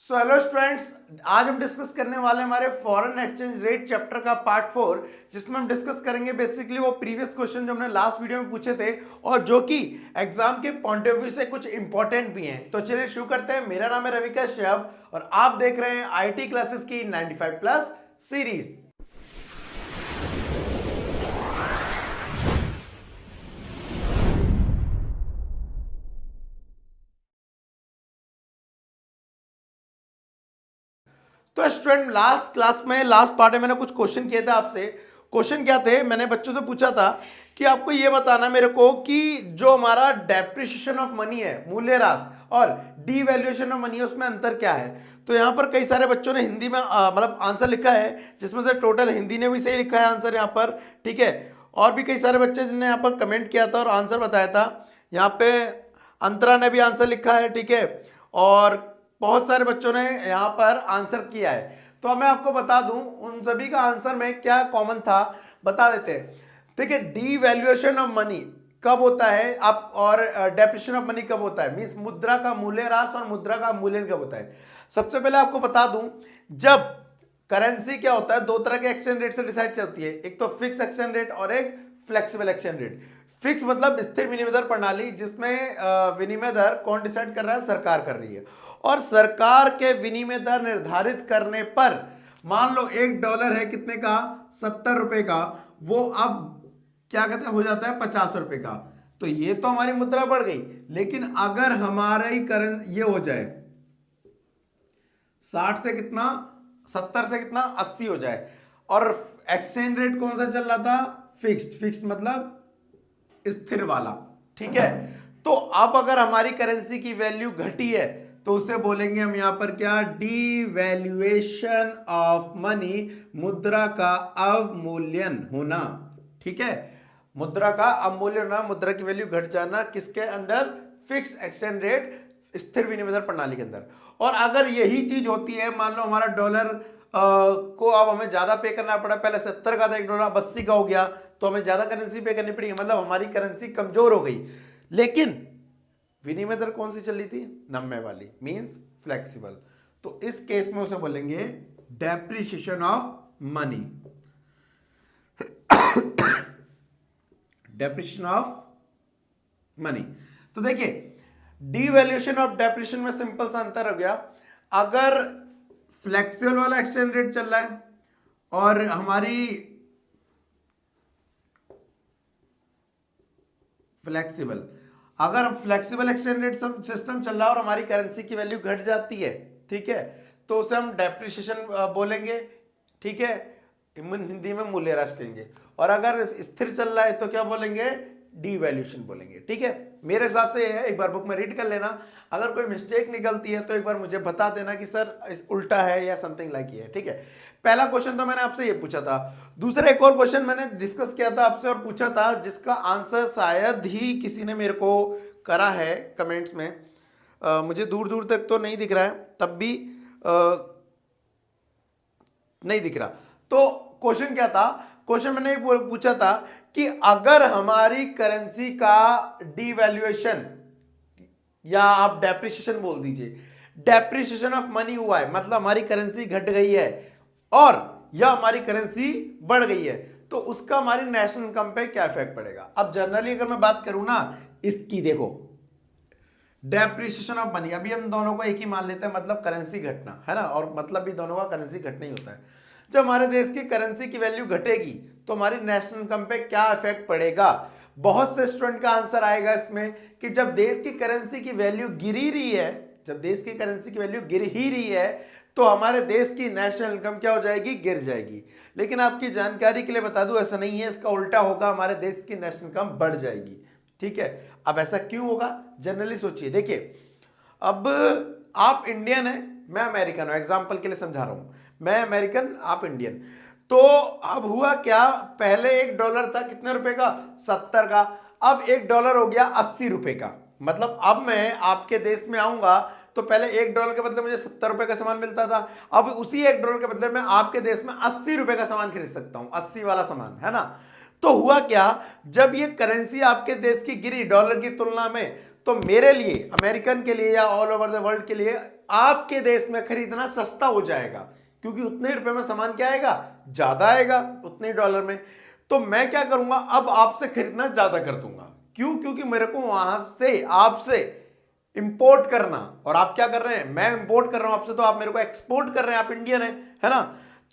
So hello students, आज हम discuss करने वाले हैं हमारे फॉरेन एक्सचेंज रेट चैप्टर का पार्ट 4, जिसमें हम डिस्कस करेंगे बेसिकली वो प्रीवियस क्वेश्चन जो हमने लास्ट वीडियो में पूछे थे और जो कि एग्जाम के पॉइंट ऑफ व्यू से कुछ इंपॉर्टेंट भी हैं। तो चलिए शुरू करते हैं। मेरा नाम है रवि कश्यप और आप देख रहे हैं आईटी क्लासेस की 95 प्लस सीरीज। तो स्टूडेंट, लास्ट क्लास में लास्ट पार्ट में मैंने कुछ क्वेश्चन किए थे आपसे। क्वेश्चन क्या थे, मैंने बच्चों से पूछा था कि आपको ये बताना मेरे को कि जो हमारा डेप्रिसिएशन ऑफ मनी है, मूल्यह्रास, और डीवैल्यूएशन ऑफ मनी है, उसमें अंतर क्या है। तो यहाँ पर कई सारे बच्चों ने हिंदी में मतलब आंसर लिखा है, जिसमें से टोटल हिंदी ने भी सही लिखा है आंसर यहाँ पर, ठीक है। और भी कई सारे बच्चे जिन्होंने यहाँ पर कमेंट किया था और आंसर बताया था। यहाँ पे अंतरा ने भी आंसर लिखा है, ठीक है। और बहुत सारे बच्चों ने यहाँ पर आंसर किया है। तो अब मैं आपको बता दूं उन सभी का आंसर में क्या कॉमन था, बता देते हैं। देखिए, डीवैल्यूएशन ऑफ मनी कब होता है आप, और डेप्रिसिएशन ऑफ मनी कब होता है, मींस मुद्रा का मूल्यह्रास और मुद्रा का मूल्यन कब होता है। सबसे पहले आपको बता दूं, जब करेंसी क्या होता है, दो तरह के एक्सचेंज रेट से डिसाइड होती है, एक तो फिक्स एक्सचेंज रेट और एक फ्लेक्सिबल एक्सचेंज रेट। फिक्स मतलब स्थिर विनिमय दर प्रणाली, जिसमें विनिमय दर कौन डिसाइड कर रहा है, सरकार कर रही है। और सरकार के विनिमय दर निर्धारित करने पर, मान लो $1 है कितने का, 70 रुपए का, वो अब क्या कहते हैं हो जाता है 50 रुपए का। तो ये तो हमारी मुद्रा बढ़ गई। लेकिन अगर हमारा ही करेंसी ये हो जाए 60 से कितना, 70 से कितना, 80 हो जाए, और एक्सचेंज रेट कौन सा चल रहा था, फिक्स्ड। फिक्स्ड मतलब स्थिर वाला, ठीक है। तो अब अगर हमारी करेंसी की वैल्यू घटी है तो उसे बोलेंगे हम यहां पर क्या, डीवैल्यूएशन ऑफ मनी, मुद्रा का अवमूल्यन होना, ठीक है। मुद्रा का अवमूल्यन होना, मुद्रा की वैल्यू घट जाना, किसके अंदर, फिक्स एक्सचेंज रेट, स्थिर विनिमय दर प्रणाली के अंदर। और अगर यही चीज होती है, मान लो हमारा डॉलर को अब हमें ज्यादा पे करना पड़ा, पहले 70 का था $1, अब 80 का हो गया, तो हमें ज्यादा करेंसी पे करनी पड़ेगी, मतलब हमारी करेंसी कमजोर हो गई। लेकिन विनिमय दर कौन सी चल रही थी, नम्य वाली, मींस फ्लेक्सिबल। तो इस केस में उसे बोलेंगे depreciation of money. Depreciation of money. तो देखिए, डीवैल्यूएशन और डेप्रिसिएशन में सिंपल सा अंतर हो गया। अगर फ्लेक्सिबल वाला एक्सचेंज रेट चल रहा है और हमारी अगर फ्लेक्सिबल एक्सचेंज रेट सिस्टम चल रहा है और हमारी करेंसी की वैल्यू घट जाती है, ठीक है, तो उसे हम डेप्रिसिएशन बोलेंगे, ठीक है, हिंदी में मूल्यह्रास कहेंगे। और अगर स्थिर चल रहा है तो क्या बोलेंगे, डीवैल्यूएशन बोलेंगे, ठीक है। मेरे हिसाब से ये है, एक बार बुक में रीड कर लेना। अगर कोई मिस्टेक निकलती है तो एक बार मुझे बता देना कि सर उल्टा है या समथिंग लाइक ये है, ठीक है। पहला क्वेश्चन तो मैंने आपसे ये पूछा था। दूसरा एक और क्वेश्चन मैंने डिस्कस किया था आपसे और पूछा था, जिसका आंसर शायद ही किसी ने मेरे को करा है कमेंट्स में। मुझे दूर दूर तक तो नहीं दिख रहा है, तब भी नहीं दिख रहा। तो क्वेश्चन क्या था, क्वेश्चन मैंने पूछा था कि अगर हमारी करेंसी का डीवैल्यूएशन, या आप डेप्रिसिएशन बोल दीजिए, डेप्रिसिएशन ऑफ मनी हुआ है, मतलब हमारी करेंसी घट गई है, और या हमारी करेंसी बढ़ गई है, तो उसका हमारी नेशनल इनकम पे क्या इफेक्ट पड़ेगा। अब जनरली अगर मैं बात करूं ना इसकी, देखो, डेप्रिसिएशन ऑफ मनी, अभी हम दोनों को एक ही मान लेते हैं, मतलब करेंसी घटना है ना, और मतलब भी दोनों का करेंसी घटना ही होता है। जब हमारे देश की करेंसी की वैल्यू घटेगी तो हमारी नेशनल इनकम पे क्या इफेक्ट पड़ेगा। बहुत से स्टूडेंट का आंसर आएगा इसमें कि जब देश की करेंसी की वैल्यू गिर ही रही है, जब देश की करेंसी की वैल्यू गिर ही रही है, तो हमारे देश की नेशनल इनकम क्या हो जाएगी, गिर जाएगी। लेकिन आपकी जानकारी के लिए बता दूं, ऐसा नहीं है, इसका उल्टा होगा, हमारे देश की नेशनल इनकम बढ़ जाएगी, ठीक है। अब ऐसा क्यों होगा, जनरली सोचिए। देखिए, अब आप इंडियन है, मैं अमेरिकन हूं, एग्जाम्पल के लिए समझा रहा हूं, मैं अमेरिकन, आप इंडियन। तो अब हुआ क्या, पहले $1 था कितने रुपए का, 70 का, अब $1 हो गया 80 रुपए का। मतलब अब मैं आपके देश में आऊंगा तो पहले $1 के बदले मुझे 70 रुपए का सामान मिलता था, अब उसी $1 के बदले मैं आपके देश में 80 रुपए का सामान खरीद सकता हूं, 80 वाला सामान, है ना। तो हुआ क्या, जब ये करेंसी आपके देश की गिरी डॉलर की तुलना में, तो मेरे लिए, अमेरिकन के लिए या ऑल ओवर द वर्ल्ड के लिए आपके देश में खरीदना सस्ता हो जाएगा, क्योंकि उतने ही रुपए में सामान क्या आएगा, ज्यादा आएगा उतने ही डॉलर में। तो मैं क्या करूंगा, अब आपसे खरीदना ज्यादा कर दूंगा। क्यों? क्योंकि मेरे को वहां से आपसे इंपोर्ट करना, और आप क्या कर रहे हैं, मैं इंपोर्ट कर रहा हूं आपसे, तो आप मेरे को एक्सपोर्ट कर रहे हैं, आप इंडियन है ना।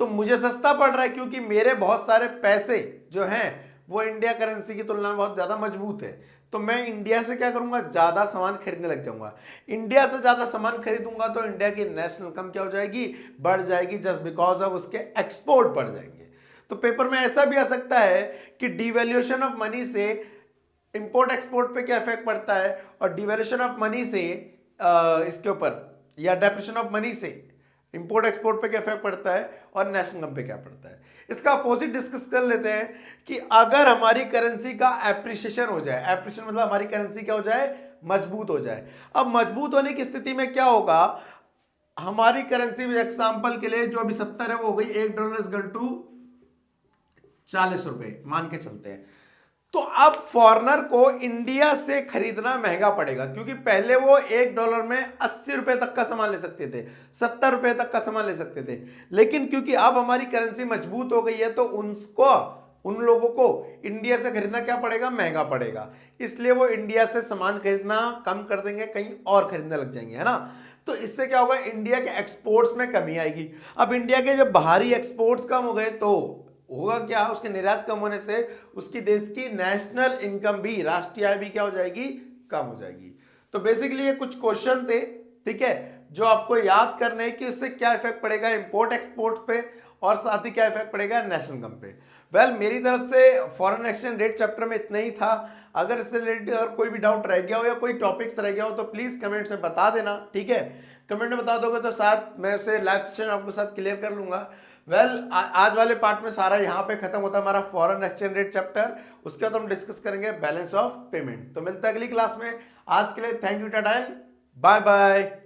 तो मुझे सस्ता पड़ रहा है, क्योंकि मेरे बहुत सारे पैसे जो हैं वो इंडिया करेंसी की तुलना में बहुत ज्यादा मजबूत है। तो मैं इंडिया से क्या करूंगा, ज्यादा सामान खरीदने लग जाऊंगा। इंडिया से ज्यादा सामान खरीदूंगा तो इंडिया की नेशनल इनकम क्या हो जाएगी, बढ़ जाएगी, जस्ट बिकॉज ऑफ उसके एक्सपोर्ट बढ़ जाएंगे। तो पेपर में ऐसा भी आ सकता है कि डिवैल्यूएशन ऑफ मनी से इंपोर्ट एक्सपोर्ट पे क्या इफेक्ट पड़ता है, और डिवैल्यूएशन ऑफ मनी से इसके ऊपर, या डेप्रिसिएशन ऑफ मनी से इंपोर्ट एक्सपोर्ट पे क्या इफेक्ट पड़ता है, और नेशनल इनकम पे क्या पड़ता है। इसका अपोजिट डिस्कस कर लेते हैं कि अगर हमारी करेंसी का एप्रिसिएशन हो जाए, एप्रिसिएशन मतलब हमारी करेंसी क्या हो जाए, मजबूत हो जाए। अब मजबूत होने की स्थिति में क्या होगा, हमारी करेंसी में एग्जांपल के लिए जो अभी 70 है वो हो गई $1 इज इक्वल टू 40 रुपए मान के चलते हैं। तो अब फॉरेनर को इंडिया से खरीदना महंगा पड़ेगा, क्योंकि पहले वो $1 में 80 रुपए तक का सामान ले सकते थे, 70 रुपए तक का सामान ले सकते थे। लेकिन क्योंकि अब हमारी करेंसी मजबूत हो गई है, तो उन लोगों को इंडिया से खरीदना क्या पड़ेगा, महंगा पड़ेगा। इसलिए वो इंडिया से सामान खरीदना कम कर देंगे, कहीं और खरीदने लग जाएंगे, है ना। तो इससे क्या होगा, इंडिया के एक्सपोर्ट्स में कमी आएगी। अब इंडिया के जब बाहरी एक्सपोर्ट्स कम हो गए तो होगा क्या, उसके निर्यात कम होने से उसकी देश की नेशनल इनकम भी, राष्ट्रीय आय भी क्या हो जाएगी, कम हो जाएगी। तो बेसिकली ये कुछ क्वेश्चन थे, ठीक है, जो आपको याद करने हैं कि उससे क्या इफेक्ट पड़ेगा इंपोर्ट एक्सपोर्ट पे, और साथ ही क्या इफेक्ट पड़ेगा नेशनल इनकम पे। वेल, मेरी तरफ से फॉरेन एक्सचेंज रेट चैप्टर में इतना ही था। अगर इससे रिलेटेड अगर कोई भी डाउट रह गया हो या कोई टॉपिक्स रह गया हो तो प्लीज कमेंट्स में बता देना, ठीक है। कमेंट में बता दोगे तो साथ मैं उसे लाइव सेशन आपके साथ क्लियर कर लूंगा। वेल, आज वाले पार्ट में सारा यहाँ पे खत्म होता है हमारा फॉरेन एक्सचेंज रेट चैप्टर। उसके बाद हम डिस्कस करेंगे बैलेंस ऑफ पेमेंट। तो मिलता है अगली क्लास में। आज के लिए thank you, tata and bye bye.